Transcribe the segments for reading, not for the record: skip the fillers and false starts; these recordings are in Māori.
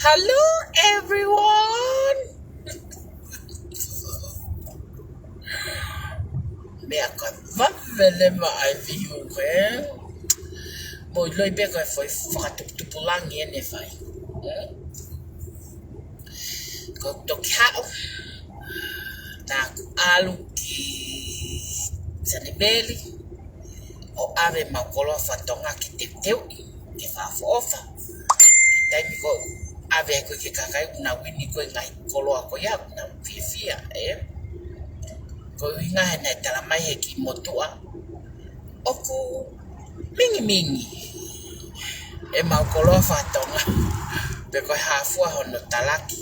Hello everyone. Mẹ còn vấp về lên mà ai view về. Mỗi lời bé còn phải phát tụt lang nghe này phải. Có tụt hao. Ta alu ki sanibeli. O ave ma kolo fatonga ki teu ki fa fofa. Dai mi go ave ko ki kakai na wini ko ngai kolo ko ya na fifia ko hinga na tala mai he ki motua oku mingi ma kolo fatonga pe ko hafua hono talaki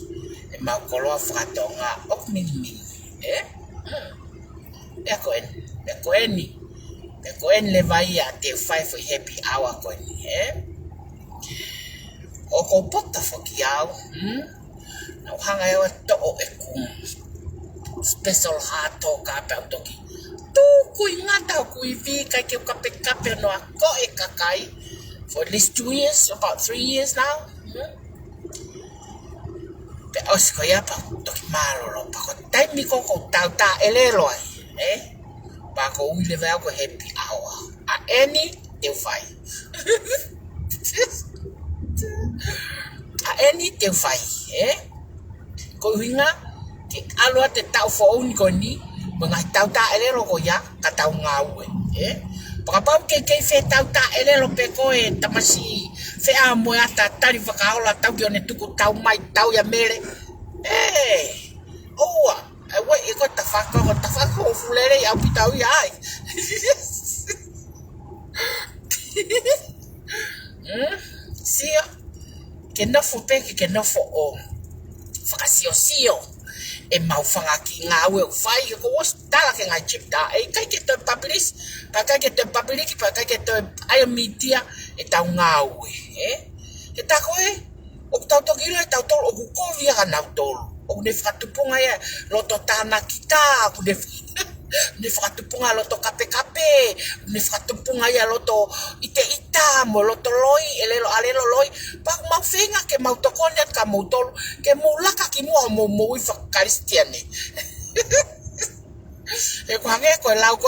ma kolo fatonga ok mingi ko en le vai a te 5 for happy hour ko ni o ko pota fokiao na hanga yo to o special heart to ka pa toki tu kui ngata kui vi ka ke kape no ko e kakai for at least 2 years, about 3 years now. Pe os ko ya pa toki malo pa ko tai mi ko ta elelo pa ko ule va ko happy hour a any te fai a any te fai ko hinga ke alo te tau fo un ko ni mga tau ta elelo ko ya ka tau ngawe pa pa ke fe tau ta elelo pe ko tamasi fe a mo ata tari fa ka ola tau ki one tuku tau mai tau ya mere oa we e ko ta fa ko fulere ya pitau ya sia que no fo pe que no fo o fakasio e mau fanga ki ngawe fai ko stala ke ngai chipta e kai ke to publish pa kai ke to public pa kai ke to ai media e ta ngawe e ta ko o ta to ki le ta to o ko via na to o ne fratu punga ya lo to tana kita ku ne fratu punga lo to kape ne fratu punga ya lo to ita mo lo to loi elelo alelo loi pa mau fenga ke mau to konya ka mau to ke mulaka ki mo fa kristiane e ko hange ko lau ko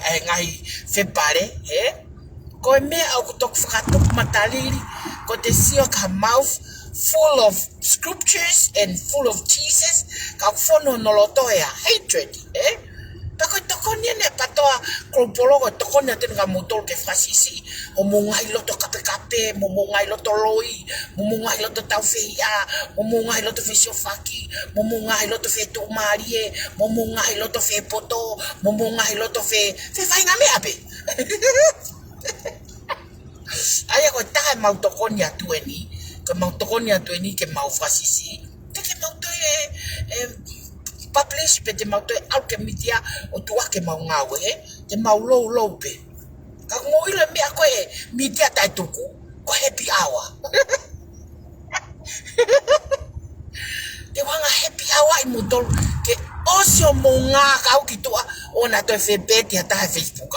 ai ngai fe pare ko me au to fratu mataliri ko te sio ka mouth full of scriptures and full of Jesus ka fono no lo to ya hatred Tako tokonya ne patoa kolpologo tokonya ten ka motol ke fasisi o mongai lo to kape mo mongai lo to loi mo mongai lo to taufia mo mongai lo to fesio faki mo mongai lo to fe to marie mo mongai lo to fe poto mo mongai lo to fe vai na me abe aya ko ta mau tokonya tueni ke mau tokonya tueni ke mau fasisi ke mau to publish pe te mau te au ke mitia o tua ke mau ngawe te mau low pe ka ngoi le me ko mitia tai tuku ko happy hour te wanga happy hour I mutol ke osio monga ka o ki tua ona to FB ti ata Facebook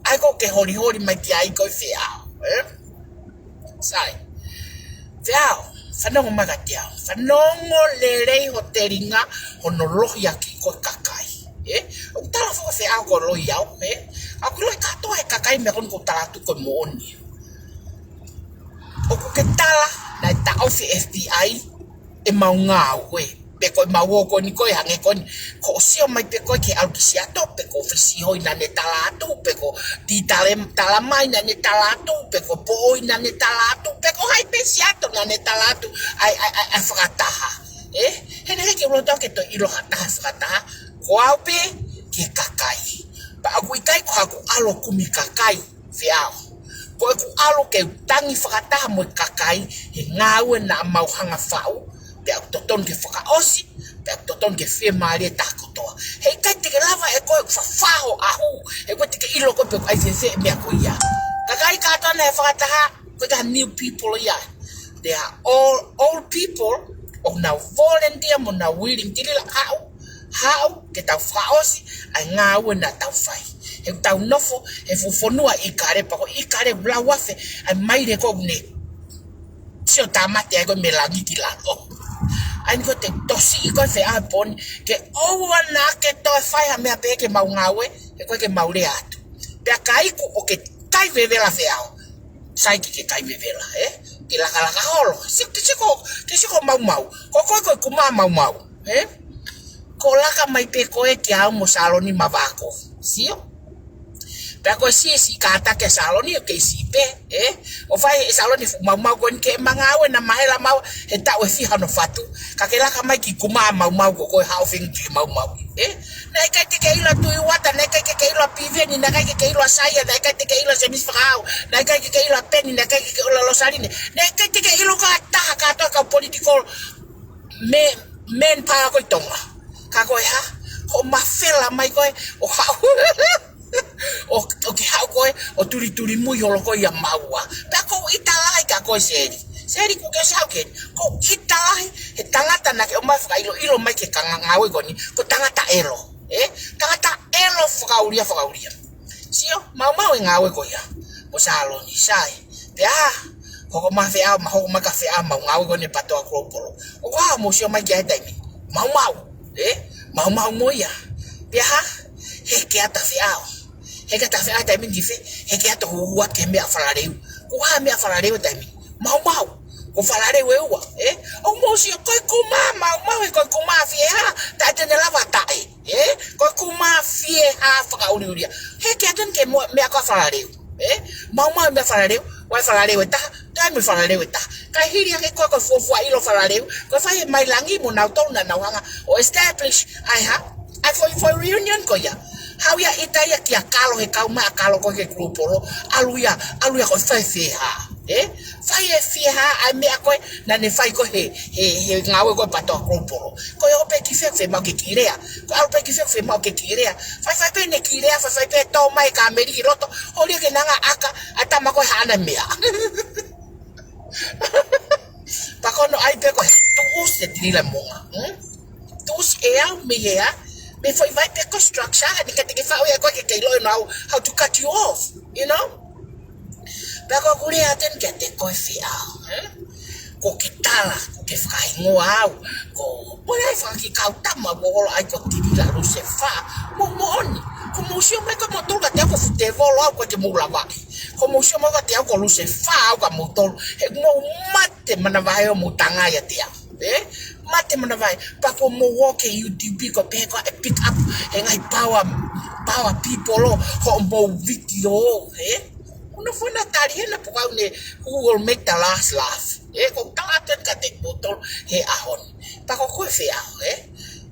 ai ko ke hori mai ti ai ko fea sai Tiao, fanongo magatiao, fanongo lerei hoteringa honologia ki ko kakai. O tala fo fe ako lo yao, ako lo kato e kakai me kon ko tala tu ko mo oni o ko ke tala na ta ofi FBI e mau ngawe pe ko mau ko ni ko hange kon ko sio mai pe ko ke al kisia to pe ko fisi hoi na ne tala tu pe ko di tala mai na ne tala tu pe ko po na ne tala tu pe ko hai pe sia to na ne tala tu ai frataha hene ke lo to ke to ilo hata frataha ko aupe ke kakai pa aku ikai ko aku alo kumi kakai fiao ko aku alo ke tangi frataha mo kakai he ngawe na mau hanga fau pe aku toton ke faka osi pe aku toton ke fe mali ta koto he kai te lava e ko fafao ahu e ko te ilo ko pe ai se me ko ya kakai ka to na frataha ko ta new people ya they are all old people of now volunteer mo na willing tilila how ke ta faosi ai ngawe na ta fai e ta nofo e fofonua ikare pa ko ikare bla wafe ai mai re ko ne sio tamate ai ko melangi tilalo ai ko te tosi ko fe apon ke o na ke to fai ha me pe ke mau ngawe e ko ke mau le atu pe kai ku o ke kai vevela feao sai ke kai vevela ke la holo si ko mau ko kuma mau ko la ka mai pe ko e ke au mo saloni mavako sio pe ko si kata ke saloni ke si pe o fai saloni mau ko ke mangawe na mahela mau e ta we fi hano fatu ka ke la ka mai ki kuma mau ko ha ofing ki mau na ka te ke ilo tu wata na ka ke ilo pive ni na ka ke ilo saya na ka te ke ilo semis frau na ka ke ilo pen na ka ke ilo losarine na ka te ke ilo ka to ka political men pa ko tonga ka ko ha o mafela mai ko o ha o ke ha ko o turi mu yo lo ko ya maua pa ko italai ka ko seri ku ke sa ke ko italai e tangata na ke o mafika ilo mai ke kanga ngawe ko ni ko tangata elo tangata elo fauria sio mau ngawe ko ya o salo ni sai ya ko mafia ho makafia mau ngawe ko ni pato akropolo o wa mo sio mai ga dai mi mau mo ya ya he ke ata fiao he ke ata fiao dai mi dife he ke ata huwa ke me afarareu ko ha me afarareu dai mi mau ko falare wewa o mo sio ko mau ko kuma fia ta te la vata ko kuma fie ha fa uri he ke atan ke me ko falare mau me falare wa falare weta ta me falare weta ka hiri ke ko fo ilo falare ko fa mai langi mo na to na wanga o establish I for reunion ko ya how ya itaya ki akalo he kauma akalo ko ke gruporo aluya ko fa fia fai fia ai me ko na ne fai ko he ngawe ko pato gruporo ko yo pe ki fe ma ke kirea ko al pe ki fe ma ke kirea fai pe ne kirea fai pe to mai ka meri roto oli ke nanga aka atama ko hana mea pa ko no ai pe ko tu se trila monga tu me ya me foi vai pe construction ni ka te fa o ko ke lo know how to cut you off you know Bako kule aten ke te koe fiao. Ko kitala, ko ke whakaingo au. Ko pole ai whaki kautama wolo ai ko tiri la lu se wha. Mo oni. Ko musio mai ko motola te ako fute volo au ko te mula waki. Ko musio mai ko te ako lu se wha au ka motolo. He mo mate mana vai o mutanga ya te au. Mate mana vai. Bako mo woke UDP ko peko e pick up. E ngai power people ho mo video. No fue Natalia porque who will make the last laugh. Con talaten ka te botol ahon. Pa ko fea,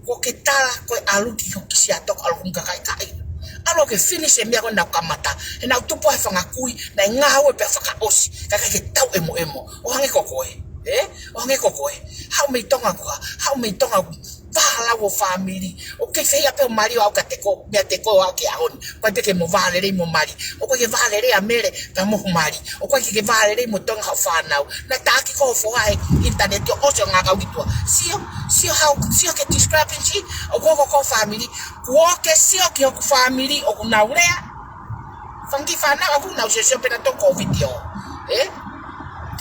ko ke tala ko alu ki ko kisia tok alu ka kai. Alo ke finish e mia ko na kamata. E na tupo e fanga kui na ngawe pe faka osi. Ka ke tau emo. O hange ko koe. O hange ko koe. How me tonga vala wo family o ke fea pe mari au ka te ko au ke ahon ko te ke mo vale re mo mari o ko ke vale re amere ta mo mari o ko ke vale re mo tonga ha fanau na ta ki ko fo ai internet yo o nga ka witua sio ke discrepancy o ko family ko ke sio ke ko family o na urea fangi fana o na se pe na to covid yo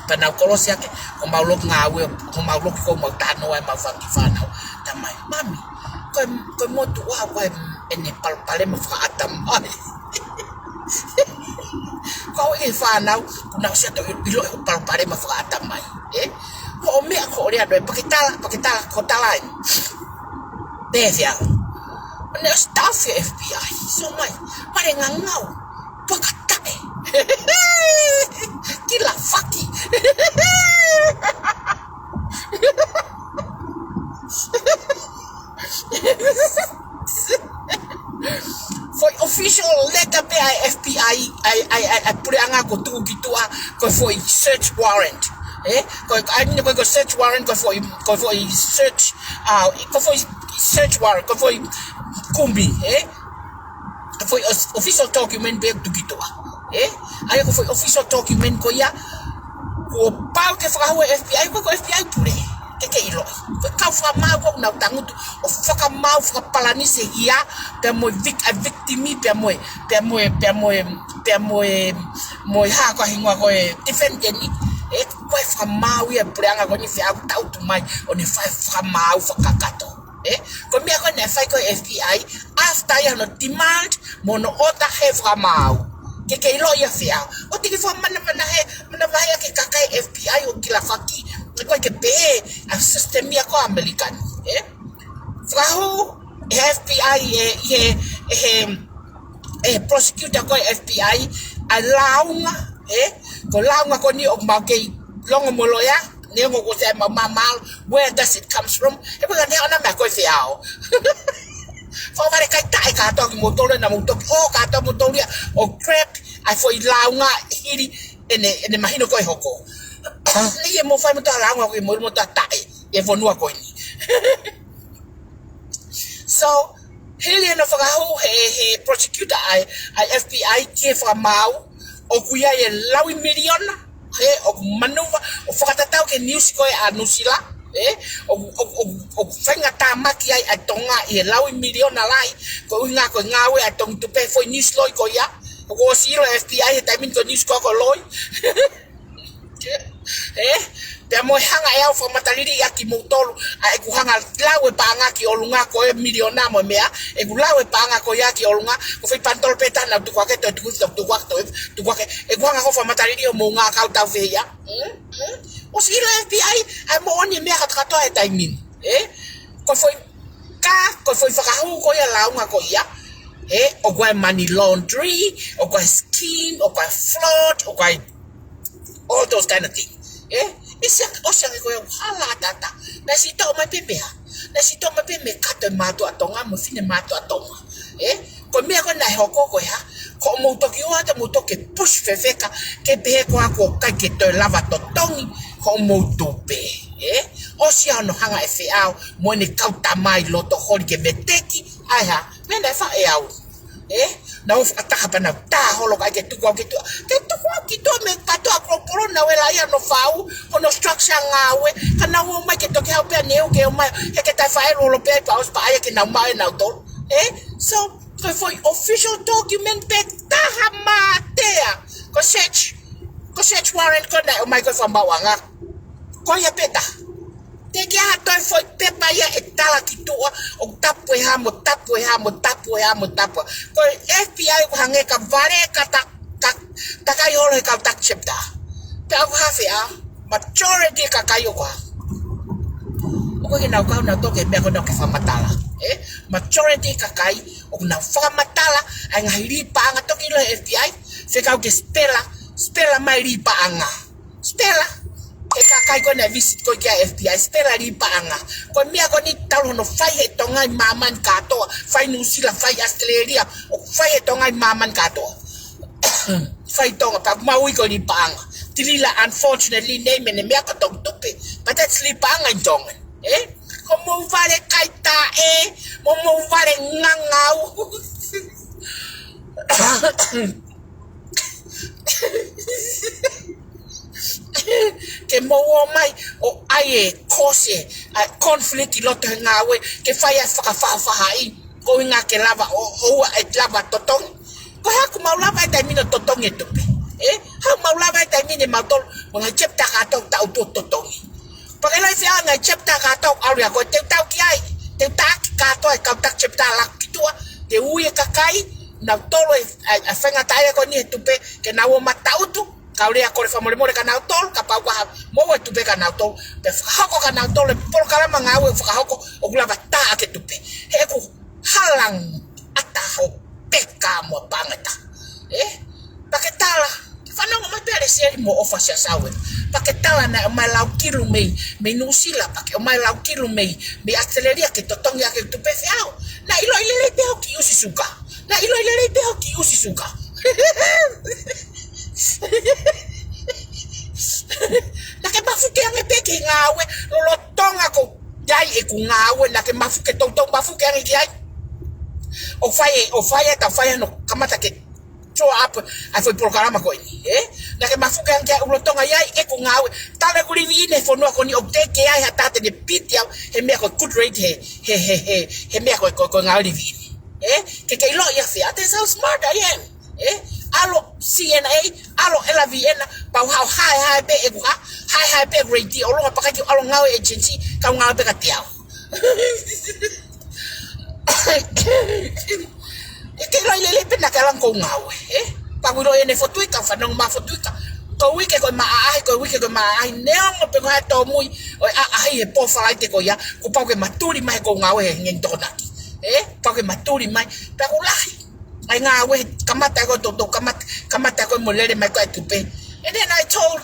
Panau kolosi yake ko maulok ngawe ko maulok ko magtano ay mafangi fanaw tamay mami ko mo tuwa ko ene palpale mo fa atam kau e whanau, kuna sia to ilo e parapare ma whakata mai. Ko mea ko rea doe, pakitala, ko talai. Bevia. Ne staff ya FBI. So mai, mare ngangau. Pakatae. Kila faki. For official letter by FBI, I put it on go to go for a search warrant. I mean go search warrant go for search go for search warrant go for kumbi for official document back to gitu I go for official document ko ya ko pau ke fra FBI ko FBI pure ke ilo ka fra ma ko na tangu o faka ma fra palani se ia pe mo victimi pe mo ha ko hingwa ko defend ni ko fra ma wi pure anga ko ni fa tau tu mai o ni fa fra ma fa kato ko mi ko na fa ko FBI after ya no demand mono ota he fra ma que ilo ya fea o tiki fo mana ya ke kakai FBI o kila faki ko ke pe a system ya ko american fraho FBI prosecutor ko FBI alaunga ko launga ko ni o ma ke longo molo ya ne ngo ko se ma where does it comes from e ko ne ona ma ko fea for vare kai tai ka to motor na motor o ka to motor o crap ai foi launga hiri ene mahino ko hoko ni mo fai mo ta launga ko mo ta tai e vonua ko ni so heli na fa ho he prosecutor ai FBI ke fa mau o kuia e lawi million o manuva o fa ta ke news ko anusila o fenga tamaki ai atonga e lawi million alai ko nga ko ngawe atong to pay for news loy ko ya ko siro FBI tamin ko news ko loy pe mo hanga ya fo mataliri ya ki motolo ai ku hanga lawe panga ki olunga ko e miliona mo mea e ku lawe panga ko ya ki olunga ko fi pantol petana tu kwa ke tu kwa ke e ku hanga ko fo mataliri mo nga ka ta ve ya o siro FBI ai mo oni me ka to e taimin ko foi fa ka ko ya launga ko ya o kwa money laundry o kwa scheme o kwa fraud o kwa all those kind of things isia o sia ko hala data na si to mai pepe me kato mato atonga mo fine mato atonga ko me ko na hoko ko ya ko mo to ki o mo to ke push fefeka ke be ko ako ka ke to lava to tongi ko mo to be o sia no hanga FA mo ni kauta mai lo to hol ke beteki aha me na fa na of ataka pa na ta holo ka ke tu ko ke tu me pato akroporo na wela ya no fau ono structure ngawe kana wo mai ke to ke help ne o ke o mai ke ta fa lo pe pa os pa ya ke na mai na to so for official document pe ta hamatea ko search warrant ko na o mai ko fa bawanga ko ya peta te ke ha to foi pepa ya etala kitua o tapu ko FBI ko hange ka vare ka ta ka yo le ka tak chepta ta ha fia majority ka kayo ko ke na to ke me ko no ke fa matala majority ka kai o na fa matala ang hili pa nga to ki lo FBI se ka ke stella mai ri pa anga stella kai ko na visit ko kia FBI stella ri pa anga ko mi ko ni talo no fai he tonga maman kato fai New Zealand fai Australia o fai he tonga maman kato fai tonga pa maui ko ni pa anga tilila unfortunately name ne me ka tong tupe but that's li pa anga tonga ko mo vale kai ta mo vale ngangau ke mo mai o ai cause conflict loto ngawe ke faya fa hai ko nga ke lava o lava totong ko ha ku mau lava ta mino totong e tupe ha mau lava ta mino matol mo nga chepta ka ta totong pa ke la fia nga chepta ka to au ya ko te tau ki ai te ta ka to ka ta chepta la kitua te uye ka kai na tolo a fenga taia ko ni tupe ke na o matautu ka ore a kore famole more ka na tolo ka pa wa mo wa tupe ka na tolo pe hako ka na tolo por kala manga o fa hako o kula bata ke tupe he ku halang ata ho peka mo bangata paketala fanong ma pere seri mo ofa sia sawe paketala na ma lau kilu me nusila pak ma lau kilu me aceleria ke totong ya ke tupe fiao na ilo ile te ho ki usi suka na ilo ile te ho ki usi suka na ke mafuke ang peke ngawe lo tonga ko dai e ku ngawe na ke mafuke totong mafuke ang kiai o fire ta fire no kamata ke show up a foi programa ko ni na ke mafuke ang kia ulo tonga yai e ku ngawe tale ku livi ne fo no ko ni obteke ai hatate de pitia he me ko good rate he me ko ngawe livi que lo ya fíjate so smart I am alo CNA alo LVN pa how high be eguha high be rate o lo pa ka alo ngawe agency ka ngawe be ka tiao que lo ile pe na kala ko ngawe pa gulo ene fotuika fa no ma fotuika ko wike ko ma ai neon pe ko to mui ai e po fa te ko ya ko pa ke maturi mai ko ngawe ngen to na pa ke maturi mai pa ko lai ai ngawe kamata ko to kamata ko molere mai ko tupe and then I told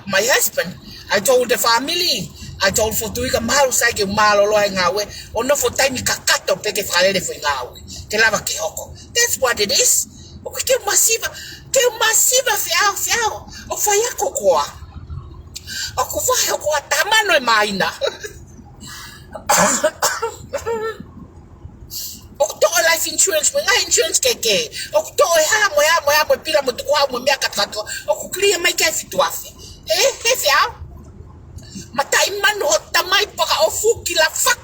my husband I told the family I told fotuika malu sai ke malo lo ngawe ono fotai mi kakato pe ke falele fo ngawe ke lava ke hoko that's what it is o que massiva fiao o faya kokoa o ko faya ko tamano e maina o to life insurance mo ngai insurance keke o to ha mo pila mo to mo mia katlato o ku clear mai ka fituafi fiao matai mano tamai paka o fuki la fuck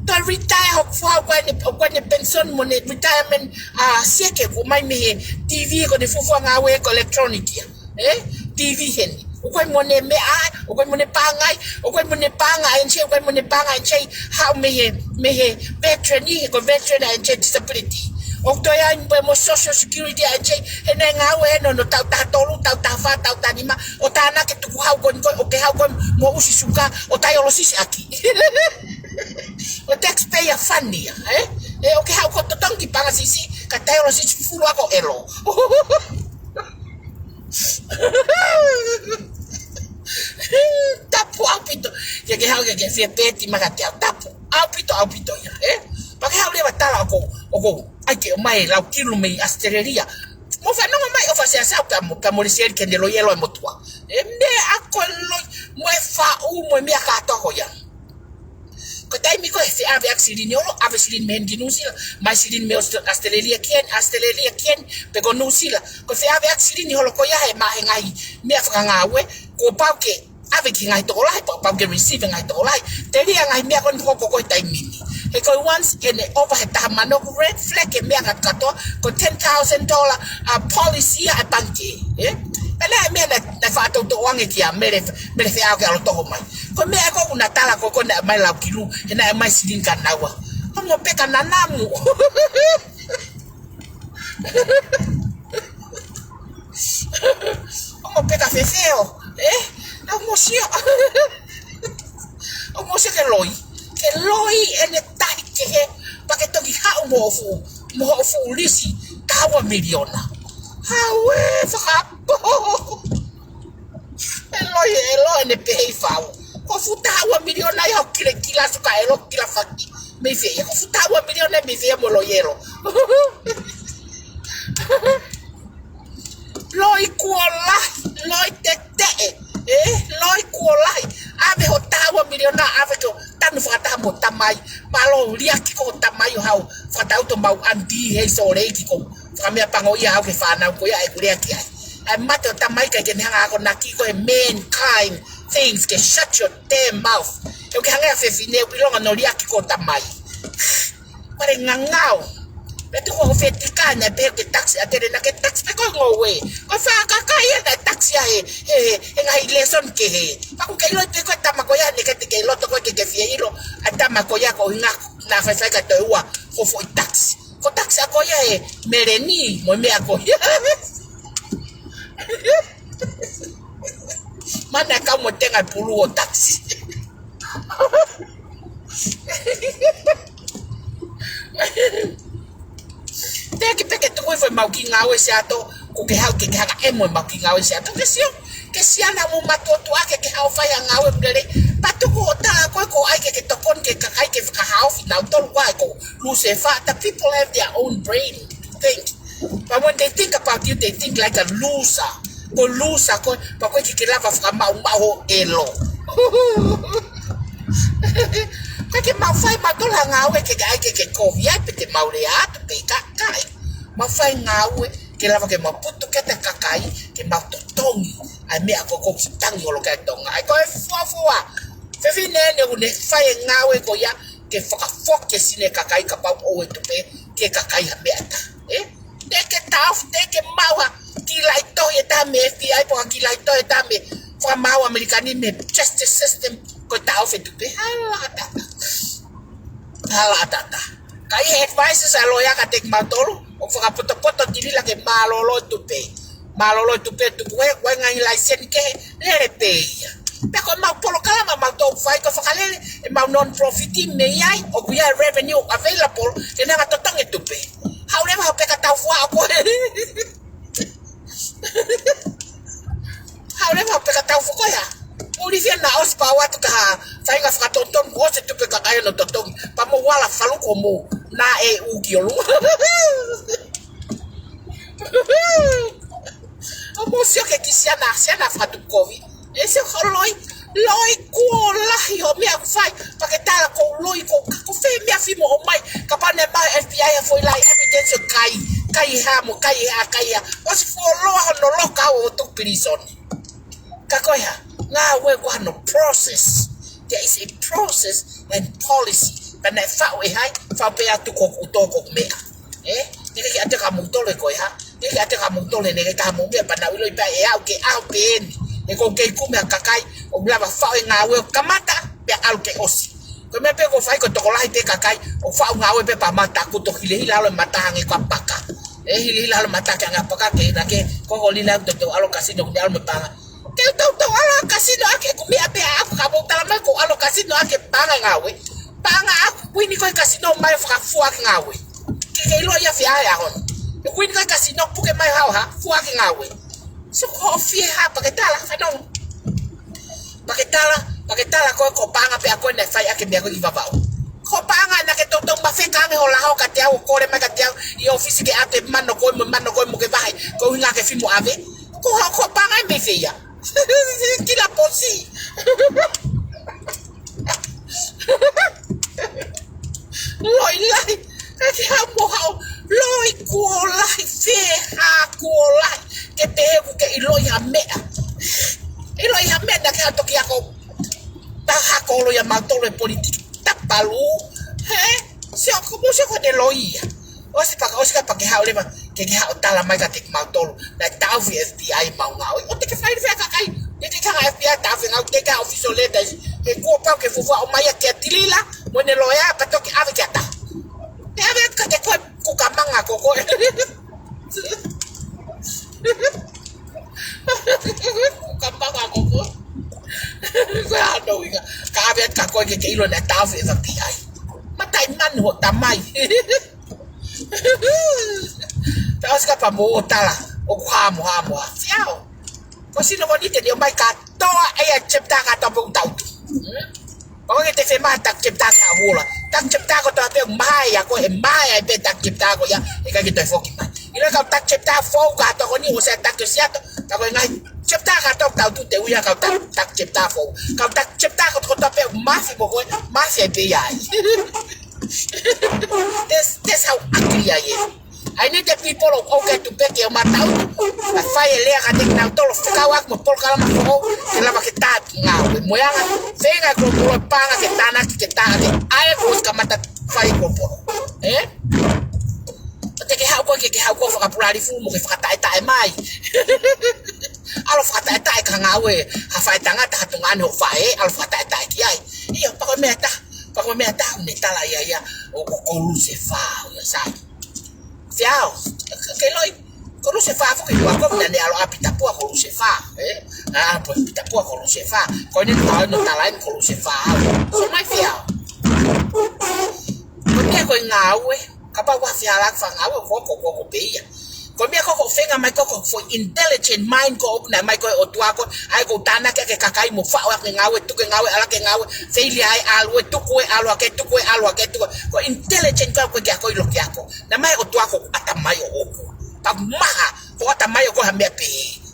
pe retire hok fwa kwa ne pension mo ne retirement sieke ko mai me TV ko ne fufu ngawe ko electronic TV hen ko mo ne me ko mo ne pangai ko mo ne panga enche ko mo ne panga enche how me veteran ni ko veteran enche disability o to ya mo social security enche ene ngawe no ta tolu ta fa ta ni ma o ta na ke tu ha ko o ke ha ko mo usi suka o ta yo lo sisi aki o taxpayer funny o ke ha ko to tongi panga sisi ka ta yo lo sisi fulu ako elo tapu apito ke ha ke fie peti ma ka tapu apito ya pa ke ha le batala ko ai ke mai la kilo me Australia mo fa no mai o fa se sa pa mo le ke de lo yelo mo tua me akolo mo fa mo me ka to ho ya ko dai mi ko se ave accident yo ave accident men di nusila mai accident me Australia kien pe ko nusila ko se ave accident ho lo ko ya he ma he ngai me fa ngawe ko pa ke ave ki ngai to lai pa ke receive ngai to lai te ria ngai me ko tai mini he go once in the overhead mano red flag me ka to ko $10,000 policy a banki ele me na fa to wange ki a mere fe a ka lo to mai ko me ko una tala ko na mai la kilu na mai sidin kan nawa mo peka na namu mo peka fefeo na mo sio o mo se ke loi ene tahi ke he pake toki hao mo fu lisi kawa miliona hawe whakapo elo ene pehe fao ko futa hawa miliona ya kile kila suka elo kila faki me fe ko futa hawa miliona me fe mo lo yero loi kuola loi tete loi kuola ave hotawa miliona ave ko tanu fata mo tamai malo lia ki ko tamai hau fata auto mau andi he so re ki ko famia pango ia au ke fana ko ia e kuria ki ai mato tamai ka ke hanga ko naki ko mankind things ke shut your damn mouth eu ke hanga fe fine u longa no lia ki ko tamai pare ngangao Betu ko fetika na pe ke taxi atere na ke taxi pe ko ngowe. Ko fa ka kaya na taxi he ngai lesson ke he. Pa ko kai lo te ko ta makoya ne ke te lo to ko ke fie ilo ata makoya ko nga na fa ka to wa fo taxi. Ko taxi akoya he mereni mo me akoya. Mana ka mo tenga pulu o taxi. Teki peke tu foi mau ki ngau ese ato ko ke hau ke haga emo mau ki ngau ese ato ke sia na mo mato tu ake ke hau fai ngau mbele patu ko ta ko ai ke tokon ke kai ke ka hau fi na tol kwa ko lose fa the people have their own brain to think but when they think about you they think like a loser ko pa ko ke lava fa mau elo Kake mau fai matola ngawe ke ai ke kovia pe te maureato pe kakai. Mau fai ngawe ke lava ke maputu ke te kakai ke mau totongi. Ai me ako ko tangi o lo ka tonga. Ai ko fua. Fe fine ne une fai ngawe ko ya ke foke sine kakai ka pau o tu pe ke kakai ha me ata. De ke taf de ke mawa ki lai to ye ta me FBI po ki lai to ye ta me. Fa mau americani me justice system ko taf tu pe hala tata kai advices a loya ka tek matolo o fa poto dili la ke malolo tu pe tu we ngai license ke le pe pe ko ma polo kala ma to fai ko fa kale ma non profit me yai o ku ya revenue available ke na to tang tu pe how le ma pe ka ta fu ko how le ma pe ka ta fu ko ya Olivia na os pa watu ka fai ka fa tonton ko se tu pe ka ai no tonton pa mo wala falu ko mo na e u kiolu amo sio ke kisia na fa tu covid ese holoi loi ko la yo mi fai pa ke tala ko loi ko fe mi afimo o mai ka pa ne ba FBI foi like evidence kai ha os for lo no lo ka o tu prison ka ko ya now we're going to process. There is a process and policy. But na fa we hai fa pe atu ko utoko me. Ni ke ate ka mutole ko ha. Ni ke ate ka mutole ne ka mo me pa na wilo pa e au ke au pe ni. E ko ke ku me kakai o bla fa nga we kamata pe au ke osi. Ko me pe ko fa ko to ko lai pe kakai o fa nga we pe pa mata ku to hile hila lo mata hangi kwa paka. Hile hila lo mata ka nga paka ke na ke ko lila to alo kasino ni al me pa ke tau ala kasino ake kumia pe aku kabo talama ko alo kasino ake panga ngawe panga aku wini ko kasino mai fra fuak ngawe ke lo ya fia ya hon wini ko kasino puke mai ha fuak ngawe so ko fia ha paketala fanon paketala ko panga pe ako na fai ake me ko ivavao ko panga na ke totong ba fe kame ho la ho katia ko re ma katia i office ke ate mano ko mo ke vai ko hinga ke fimu ave ko panga me fia qui l'a posé loi lai ke ha mo ha loi ko lai fe ha ko lai ke pe ke loi ha me da ke to ki ako ta ha ko loi ma to le politique ta palu se ko de loi o se pa ke ha le ma ke ha tala mai ka tek ma tolo na ta FBI mau ngau o te ke fai fe ka kai ni ke ka FBI ta fe ngau ke ka official letters ke ko pa ke fu o mai ke tilila mo ne loya pa to ke ave ke ta te ave ka ke ko ka manga ko ka manga ko ka no ka ave ka ko ke ilo na ta FBI matai man ho tamai Tahu siapa mau tala, kamu siapa? Kau sih nombor ini dia mai kata ayat cipta kata pun tahu. Kau kita firman tak cipta kau lah, tak cipta kau tapi mai aku mai ayat tak cipta kau ya, ikan kita fokus mai. Ini kau tak cipta fokus kata kau ni usah tak siapa, kau ngai cipta kata tahu tu dewi kau tak cipta fokus, kau tak cipta kau tapi masih pokoknya masih biaya. That's how ugly I am. I need the people of okay to back your mata. I fire le ka tek na tolo fikawak mo pol kala mo ke la makita nga mo ya fega ko ko panga ke tana ke tana ay ko ka mata fire ko po hau ko ke hau ko whakapurari fu mo ke whakataetae mai. Alo whakataetae ka ngawe, ha whae tangata hatungane ho whae, alo whakataetae ki ai. Ia, pako mea ta, une tala ia, o kolu se whao, ia sai. Fiao, ke loi, kolu se whao, ke lua kovina ne alo apitapua kolu se whao, po apitapua kolu se whao, ko ne tau no talain kolu se whao. So mai fiao. Ko mea koe ngawe, kapa wa fiala ka ngawe ko beia. Ko mea ko fenga mai ko for intelligent mind ko na mai ko otua ko ai ko tana ke kakai mo fa wa ngawe tu ke ngawe ala ke ngawe failure ai alwe tu ko alwa ke tu ko intelligent ko ko lo ke ko na mai otua ko atamai o ko pa maha ko atamai ko ha me pe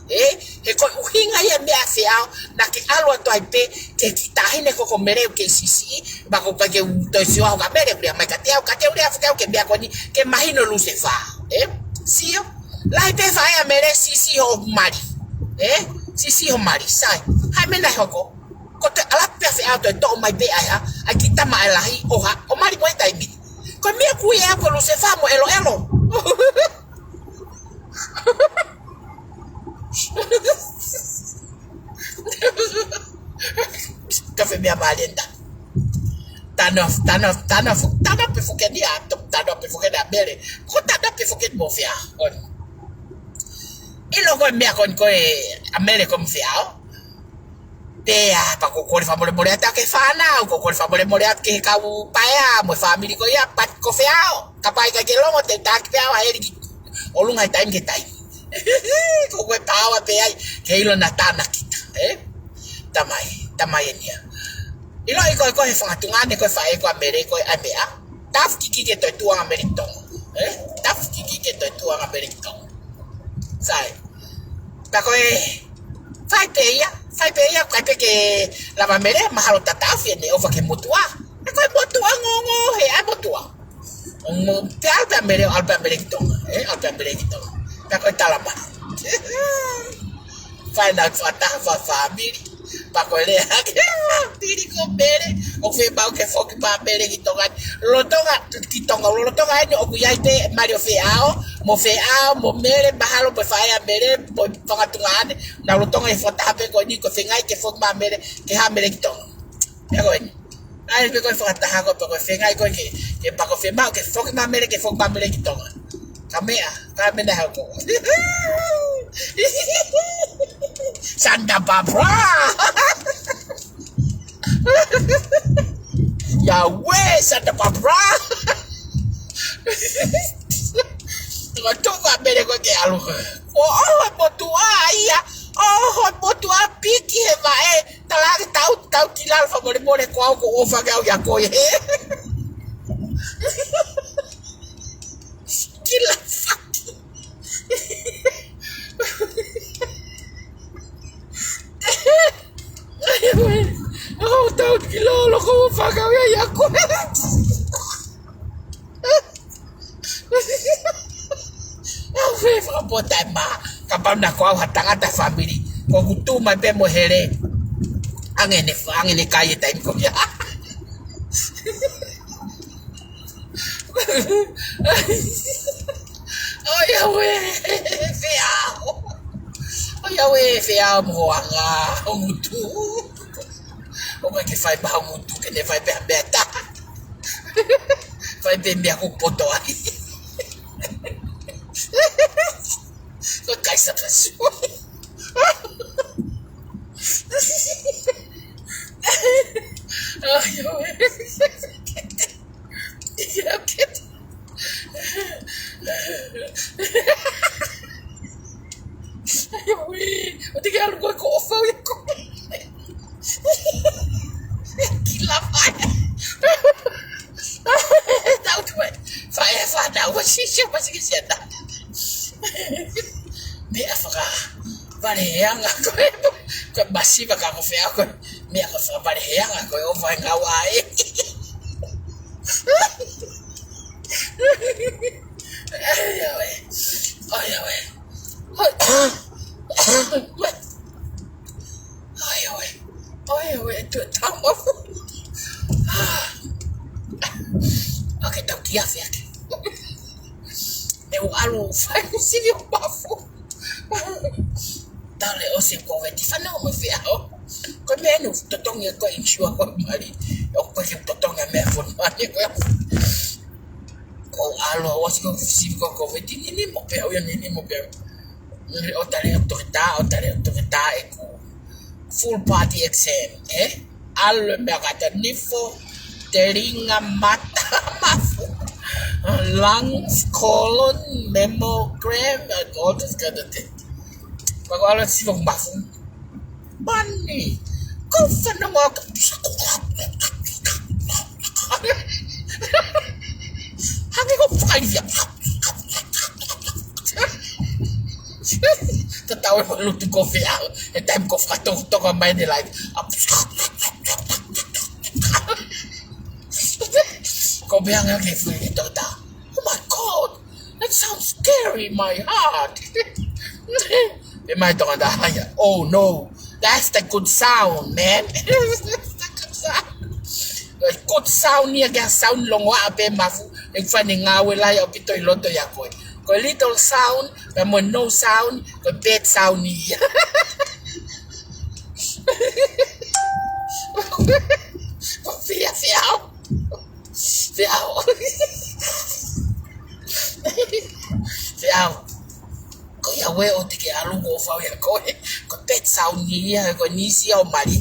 he ko uhinga ya me afia na ke alwa to ai pe ke kitahine ko mere ke sisi ba ko pa ke to sio ga mere mai ka teo ria fa ke bia ko ni ke mahino lu se fa sio lai pe fai a mere sisi ho mari sisi ho mari sai hai mena hoko ko te ala pe fa auto to mai be ai a kita mai lahi o mari mo tai bi ko me ku ya ko lu se fa mo elo Kafe mia balenda Tanof pe fuke dia tanof pe fuke da bere ko tanof pe fuke mo fia on ilo ko mia kon ko amere kom fiao te pa ko fa mole ata ke fana ko fa mole at ke ka u paia mo family ko ya pat ko fiao kapai ka ke longo te tak fiao ai ki olung ai time ke tai ko tawa pe ai ke ilo na tana kita tamai nia ilo ko he fangatungane ko fae ko amere ko amea taf kiki ke to tuang ameriton taf kiki ke to tuang ameriton sai pa ko fai pe ya ka pe ke la mamere mahalo tataf ne over ke mutua ko mutua ngo he a mutua mo te alba ameriton alba ameriton pa ko talama find out for family pa ko le tiri ko bere o fe ba ke foki pa bere ki tonga lo tonga ni o ku yaite mario feao mo mere bahalo pe faya bere po tonga tungane na lo tonga e fota pe ko ni ko fengai ke foki ma mere ke ha mere ki tonga ya ko ni ai pe ko fota ha ko pe ko fengai ko ke pa ko fe ma ke foki ma mere ke foki ma mere ki tonga kame na ha ko Santa Barbara Yahweh Santa Barbara Ngotoka bere ko ke alu motua ia motua piki he vai talaki tau tilal fa mole ko ofa ga ya ko kila oh tau kilo ko fa ga ya ko fe fa pota ma kapam na ko hatanga family ko gutu ma pe mo hele angene kai time ko ya oh ya we feao mo anga ngutu o ma ke fai ba ngutu ke ne fai be beta fai be me ko poto ai ko kai sa pasu oh ya we o te kaya lugo ko ofa o yako kila faya tau tuwe faya fada wa shisha pasikisianda me afaka vale yanga ko basi baka ko fea ko me afaka vale yanga ko ofa ngawae tu tamu. Okay, tau kia fea. Me alu fai sini bafu dale o se ko veti fa no me fia o ko menu totonga ko insure ko mari o ko ke totonga me fon mari ko alu o se ko sini ko veti ni mo pe o ni mo pe o tale autorità e full party exam alu me gata nifo teringa mata mafu lungs, colon, mammogram, and all this kind of thing. But all I see from bathroom, money. Go for the walk. How do you go 5 years? The tower will look to go for out, and time go for to talk on my life. Go behind a gift for it. Oh my God, that sounds scary in my heart. It might on the higher. Oh no, that's the good sound, man. That's the good sound. The good sound niya kaya sound long wa ape mafu. Nagfani nga wala yung pitoy loto yakoy. Ko little sound, kamo no sound, ko bad sound niya. Fiao. Kaya we o tiki alu go fa ya ko ko pet sound niya ko ni siya mari.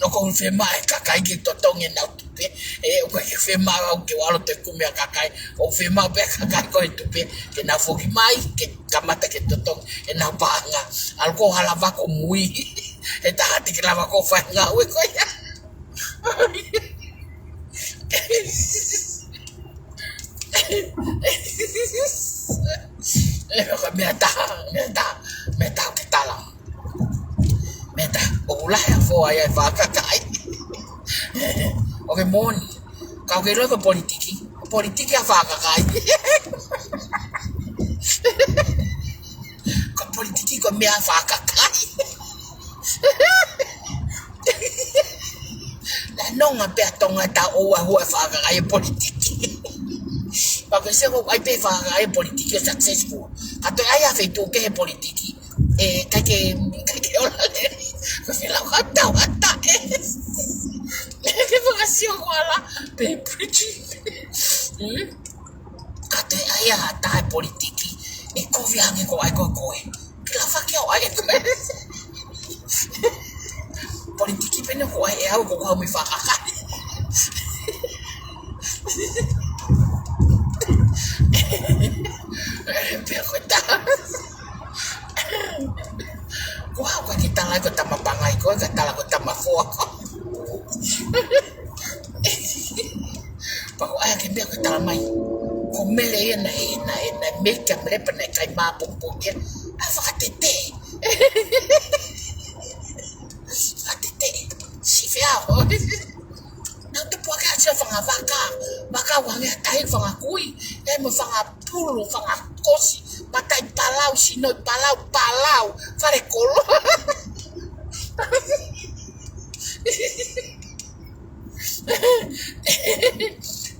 No confirma kakai ki totong en autupe o ko confirma o que walo te kumia kakai o firma be kakai ko tupe que na fogi mai que kamata que totong en na banga algo halava ko mui e ta hati que lava ko fa nga we ko ya meta que tala meta o la ya fo ya fa kakai oke mon kau kira ke politiki apa kakai ke politiki ke mea fa kakai na nonga pe tonga ta o wa fa kakai politiki porque se ko ai pe fa kakai politiki successful ato ai a feito ke politiki que hola que la gata que vocación wala pe pretty kate aya ta politiki e ko viange ko ai ko que la fa que ai politiki pene ko ai au ko mi fa ka pero está wow, kung kita lang ko tamapangay ko, kita lang ko tamafo ako. Pag ayaw kaya ko talamay, kung mele yan na make ang lepa na kay mapumpong yan, fakatite. Fakatite, sifi ako. Nang tupo ka siya fanga baka wangya tayo fanga kuy, eh mo fanga pulo, fanga kosi, matay palaw, sinoy palaw, fare kolo.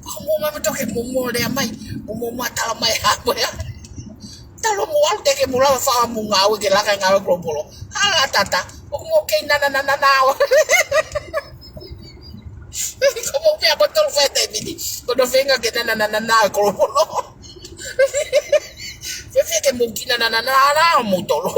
Kamu mama toke mumo de mai, mumo mata mai habo ya. Talo mo al teke mula fa mo ngawe ke la ka ngawe globolo. Ala tata, o mo ke na. Como que a botar o fete mini, quando venga que na globolo. Você que mungkin na mutolo.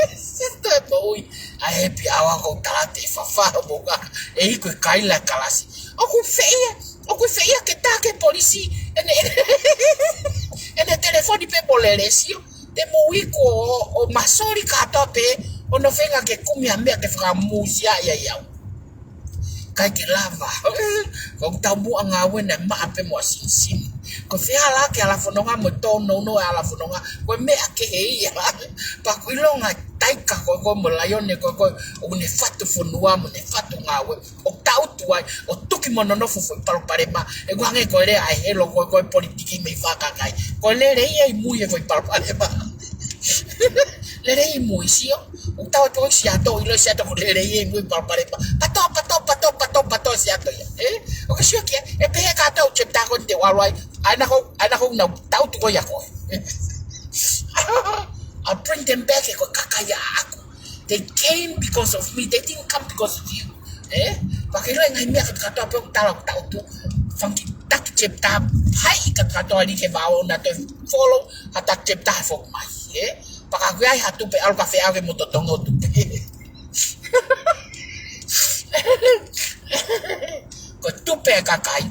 Está bom. Aí piawa com talate fafa boca. E que cai la calasi. O que feia que tá que polícia. Ene telefone pe boleresio. De moiko o masori katope. O no venga que kumia mea que fra musia ya. Kai ke lava ko tamu angawe na ma pe mo sin ko fe ala ke ala fononga mo tono no ala fononga ko me ake he ya pa ko ilonga taika ko mo layone ko o ne fatu fonua mo ne fatu ngawe o tau tuai o tuki mono no fu palo parema e gwange ko le ai helo ko politiki me faka kai ko le re ai mu e foi palo parema le re mu sio o tau to sia to ilo sia to le re ai mu palo parema pato sia to o sio ke e pe ka to chepta ko te walai ana ko na tau tu ko ya ko I'll bring them back. They came because of me. They didn't come because of you. Bakit lang ngay miyak at kato ang tao to. Funky tak chip tap. Hay kat kato ali ke bao na to follow at tak chip tap for my. Pakagay hatu pe al cafe ave mo totongo to. Ko tupe kakay.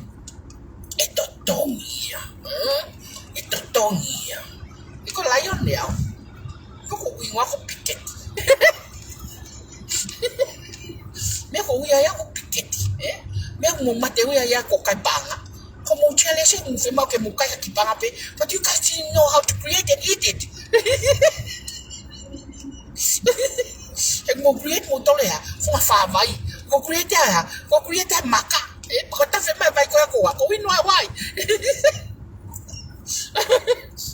Ito tongia. Ito tongia. Iko layon niya. Ko wingwa ko piket. Me ko uya ko piket. Me mo mate uya ko kai panga. Ko mo chele se mo fema ke mo kai ki panga pe, but you guys didn't know how to create and eat it. Ek mo create mo tole ha, fo fa vai. Ko create maka. Ko ta fema vai ko winwa wai.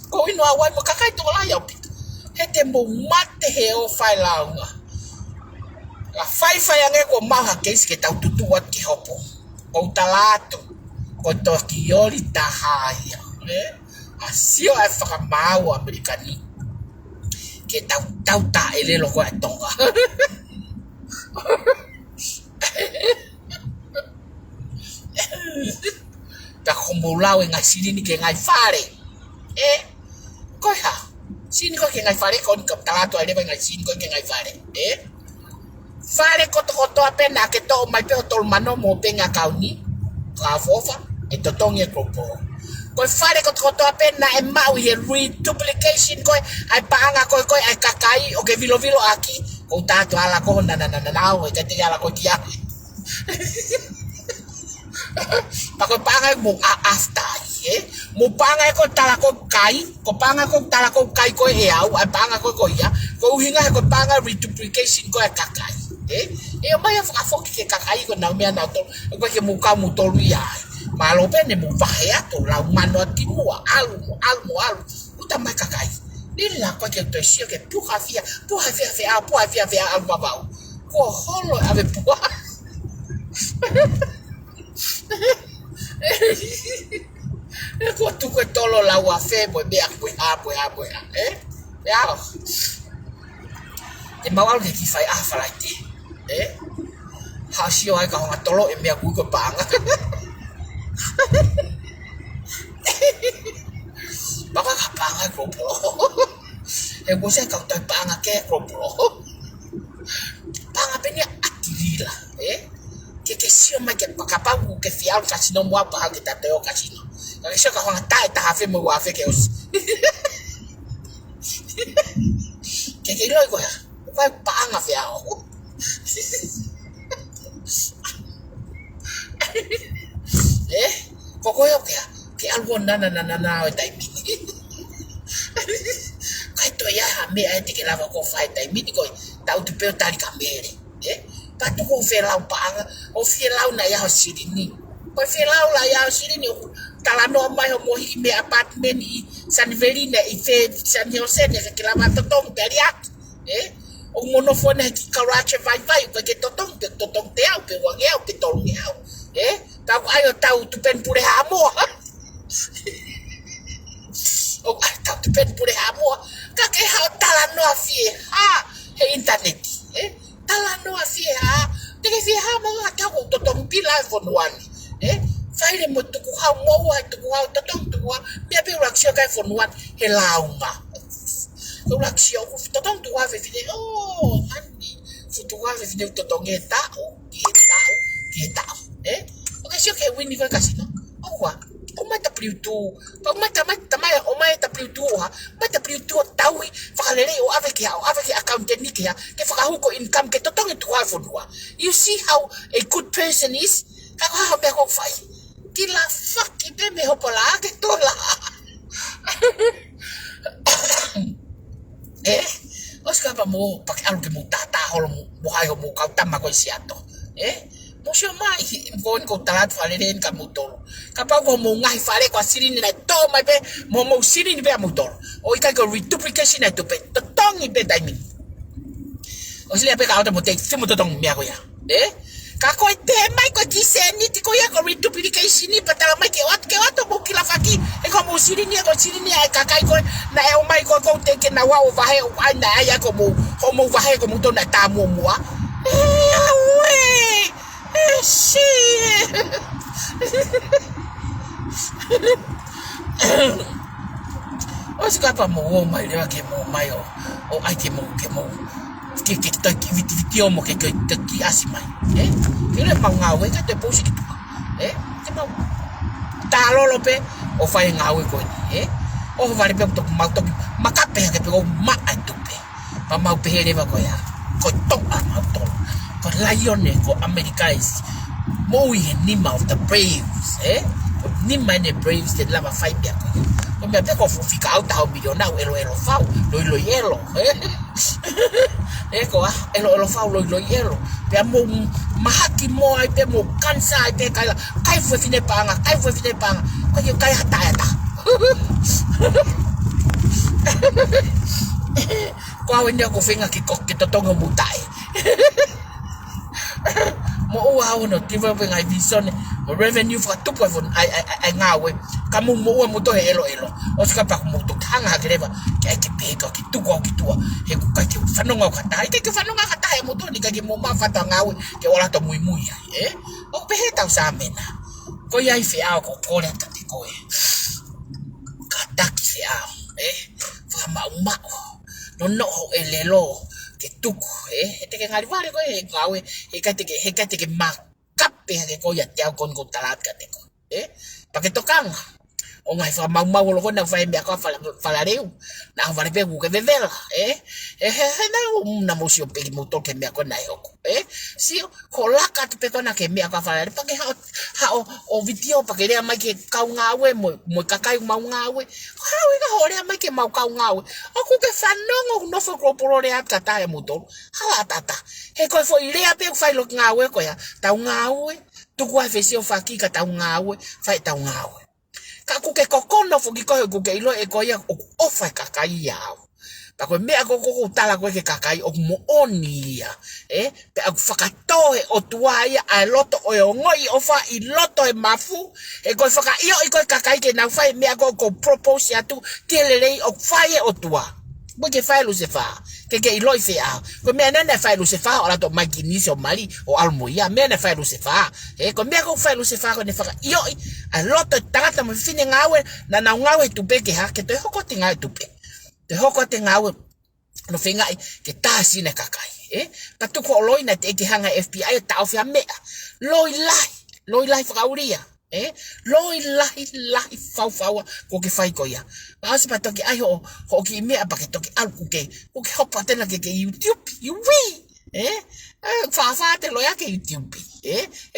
Ko winwa wai mo kakai to la ya. Hete mo mate he o fai launga. La fai ange ko maha keis ke tau tutuat ki hopo. O talato. Ko toki yori tahaya. Asio e whakamau Amerikani. Ke tau ta elelo ko e tonga. Ta kombolau e ngai sirini ke ngai fare. Koe ha. Sini ko ke ngai fare ko ni kap talato ai leva ngai sini ko ke ngai fare fare ko to apena ke to mai pe to mano mo penga kauni ka fofa e to tonge ko fare ko to apena e mau he reduplication ko ai paanga ko ai kakai o ke vilo aki ko tato ala ko na o ke te ala ko kia pa ko paanga mo after mo panga ko tala ko panga ko tala ko kai ko e au ai panga ko ia ko hinga ko panga reduplication ko e kakai e mai fa foki ke kakai ko na me na to ko ke mo ka mo to ia malo pene mo bahaya to la mano ti mo alu uta mai kakai ni la ko ke to sio ke pu hafia al babau ko holo ave pu Ko tu ko tolo la wa fe bo be a ya e mawal ke fai a fa like ha sio ai ka nga tolo e me ku ko panga baka ka panga ko pro e bo se ka ta panga ke ko pro panga pe ni atirila que sio mai ke pakapa ke fial kasino mo apa ke tateo kasino ka sio ka hanga ta hafe mo wa fe ke os ke lo ko ya pa panga fe ao ko yo ke algo na o tai mini kai to ya me ai te ke lava ko fai tai mini ko tau tu pe tali kamere Patu ko felau panga o felau na ya sirini o felau la ya sirini talano mai ho mohi me apartment I San Verina I fe San Jose ne ke la mata tong periat o monofone ki karache vai ko ke totong te au pe wa ngeu pe tol ngeu ta ai o tau tu pen pure amo o tau tu pen pure amo ka ke ha talano afie ha he internet talano afia te ke fia mo ata ko to tong pila for one faile mo to ku ha mo wa to ku ha to tong to wa be be reaction kai for one he launga ko reaction ku to tong to wa ve video ani fu to wa ve video to tong eta o o sio ke wini ko kasino o wa o mata priutu o mata o mata priutu ha mata priutu taui fakalele o avec account technique ya ke fakahuko income ke totong itu ha fodua you see how a good person is ka ha be ko fai kila fuck be me hopola ke tola Oscar pa mo pak alu ke mo tata holo mo hai ho mo kau tama ko siato. Mo sio mai ko talat fale den ka motor. Kapa ko mo ngai fale ko siri ni na to mai pe mo siri ni pe motor. O ika ko reduplication na to pe tong i pe dai mi. Osile pe ka auto mo te mo tong mi ako ya. Kako te mai ko kiseni ti ko ya ko reduplication ni patala mai ke wat mo kila faki e ko mo siri ni ai kakai ko na e o mai ko te ke na wa o vahe o ai na ya ko mo vahe ko mo to na ta mo mo shit. Oscar pa mo mai le ke mo mai o ai ke mo que está aqui video mo que aqui assim mai que le mau ngawe ka te posi ki que mau ta lo pe o fai ngawe ko o vale pe to mau to makape ke pe o ma tu pe pa mau pe le va ko ya ko to mau to ko lion ko americais mo ni of the braves ni mane braves de lava fight ya ko me pe ko fica out how milionário elo fau lo yelo ko elo fau lo yelo pe mo mahaki mo ai pe mo kansa ai pe kai foi fine panga ko yo kai hata ko awenya ko finga ki to tonga mutai mo o no tiva venga vision revenue for 2.1 ai ngawe kamu mo to elo o ska pa mo to hanga greva ke pe ko ki tu he ku ka ki fanonga ka tai ke fanonga ka tai mo to ni ka ki mo ma fata ngawe ke wala to muy o pe ta sa mena ko ya ife a ko le ta ti ko ka ta ki se a fa ma no elelo que tuku te que ngari vale ko ngawe he ka te ke makape ke ko ya te kon talat ka te ko pa ke tokang o ngai fa mau lo ko na fa mbia ko fa reu na va pe ku ke vevela na mo si o pe mo to ke mbia ko na yo si ko la ka te ko na ke mbia ko fa pa ke ha o video pa ke le mai ke ka ngawe mo ka kai mau ngawe ha we ka hore mai ke mau ka ngawe o ku ke fa no fo ko pro le ka ta mo to ha tata he ko fo ile pe fa lo ngawe ko ya ta ngawe tu ku fa si o fa ki ka ta ngawe fa ta ngawe ka ku ke kokono fo ki ko ku ke ilo e ko ya o fa kakai ya pa ko me ako ko tala ko ke kakai o mo onia pe aku fakatoe o tuaya a loto o ngoi o fa I loto e mafu e ko faka io I ko kakai ke na fa me ako ko propose ya tu kelele o fa o tua mo ke fa lu se fa ke ilo I fe a ko me na fa lu se fa o la to maginisi o mali o almoia me na fa lu se fa ko me ako fa lu se fa ko ne faka io a loto tangata mo fine ngawe na ngawe tu pe ke ha ke to hoko tinga tu pe te hoko te ngawe no finga ke ta sine kakai pa tu ko loi na te ke hanga FBI ta ofia me loi lai frauria loi lai fau ko ke fai ko ya pa se pa to ke ai ho ki me pa ke to ke al ku ke hopa te na ke YouTube you we fa te lo ya ke YouTube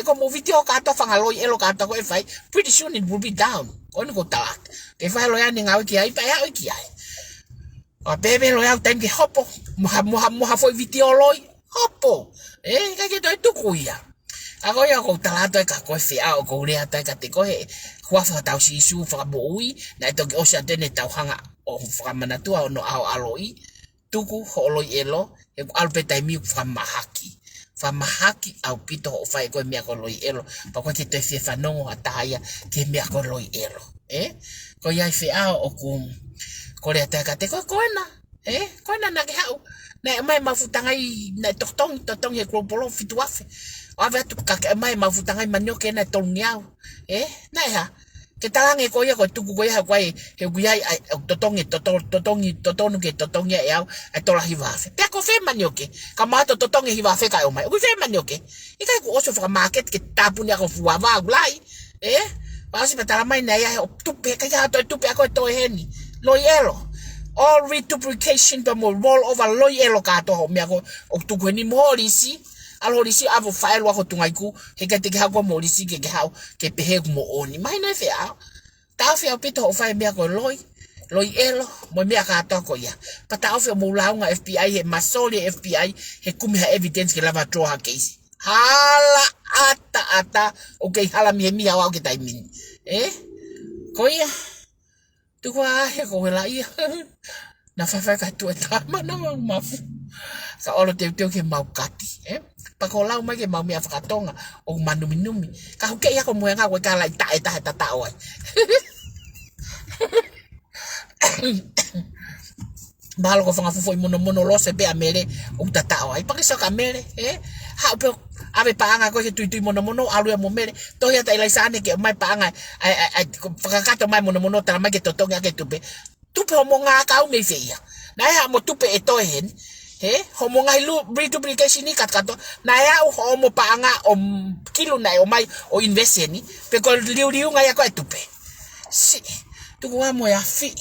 ko mo video ka to fanga loi elo ka to ko fai pretty soon it will be down on ko ta ke fai lo ya ni ngawe ki ai pa ya ki ai a bebe lo ya tem ke hopo moha foi video loi hopo ka ke to kuia ako ya ko talato ka ko fia o ko le ata ka te ko he hua fa tau si su fa boi na to ke o sa tene tau hanga o fa mana tu no ao aloi tuku ho loi elo e ko alpe tai mi fa mahaki au pito o fa ko mi ko loi elo pa ko te fia fa no ata ya ke mi ko loi elo ko ya fia o ko le ata ka te ko na na ke hau na mai mafuta ngai na totong he klopolo fitu afe ave tu ka mai mafuta ngai manyo ke na tongiao na ha ke talange ko ya ko tu ko ya kwai he guia totong ke totong ya ya atola hivafe pe ko fe manyo ke kama to totong hivafe ka o mai ku fe manyo ke ika ko oso fra market ke tapu ya ko fuwa va glai pasi patala mai na ya tu pe ka ya to tu pe ko to heni lo yelo all reduplication pa mo roll over lo yelo ka to me ako o tu ko ni molisi alorisi avo file wa ko tungai ku he ka te ha ko molisi ke ha ke pe he mo oni mai na fe a ta fe a pito o fai me ako loi loi elo mo mea katoa ko ia pata ofe mo launga FBI he masoli FBI he kumi ha evidence ke lava troha case hala ata okay hala mi awa ke taimin ko ia tu kwa he ko la ia na fa ka tu ta mana mafu sa olo te ke mau kati pa ko lau mai ke mau mea whakatonga o manu minumi ka hoke ia ko muenga ko ka lai ta oi Bahalo ko fanga fufo mono lo se be amere o tatao ai pakisa ka mere ha pe ave paanga ko ke tui mono alu mo mere to ya tai laisane ke mai paanga ai fakakato mai mono tala mai ke totonga ke tupe mo nga ka o me feia na ya mo tupe eto hen homo ngai lu duplication ni katkato na ya o mo paanga o kilo na o mai o invest ni pe ko liu ngai ko tupe si tu ko mo ya fi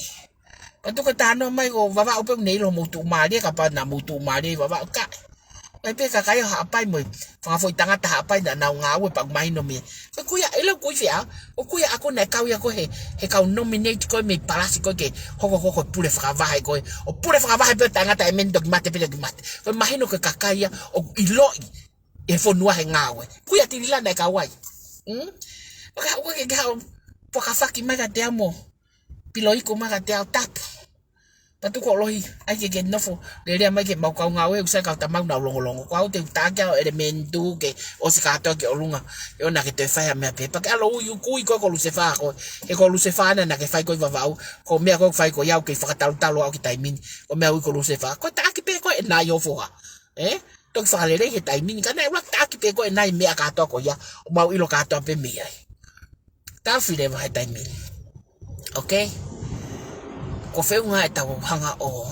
Patu ka tano mai ko vava ope nei lo mutu mali ka pa na mutu mali vava ka. Ai pe ka kai ha pai mo. Fa foi tanga ta pai na nga we pa mai no me. Ka kuya elo ku fia. O kuya ako na ka ya ko he ka nominate ko me palasi ko ke ho pule fa va ko. O pule fa va pe tanga ta men dog mate pe dog mate. Ko imagino ke ka kai o ilo e fo no he ngawe. Kuya tilila na ka wai. Ka o ke ga po ka fa ki mai ka te amo. Piloi ko maka te au tap. Patu ko lohi ai ke nofo le rea mai ke mau kau ngawe usa ka tamau na longo ko au te taga elementu ke o se ka to ke olunga e ona ke te fai me pe pa ka lo yu kui ko lu se fa ko e ko lu se fa na ke fai ko vavau ko me ko fai ko yau ke fa talo au ki taimin o me au ko lu se fa ko ta ki pe ko e na yo fo to fa le he taimin ka na wa ta ki pe ko e na me ka to ko ya o mau ilo ka to pe me ai ta fi le va taimin okay ko fe unga eta hanga o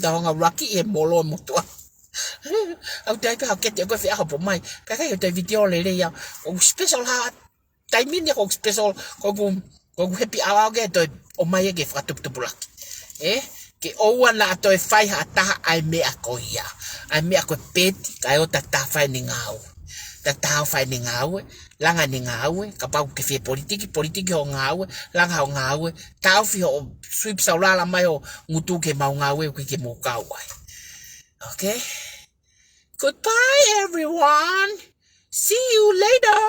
da hanga lucky e molo motua au tai ka ke te ko fe ha po mai ka ka te video le ya o special ha tai min ko special ko happy hour ge to o mai ge fa tup lak ke o wana to e fai ha ta ai me akoia ai me ko peti ka o ta fai ni ngau ta fai ni ngau langa ni ngawe kapau ke fe politiki o ngawe langa o ngawe tau fi o sweep saulala mai o ngutu ke mau ngawe ke mo kawai okay goodbye everyone see you later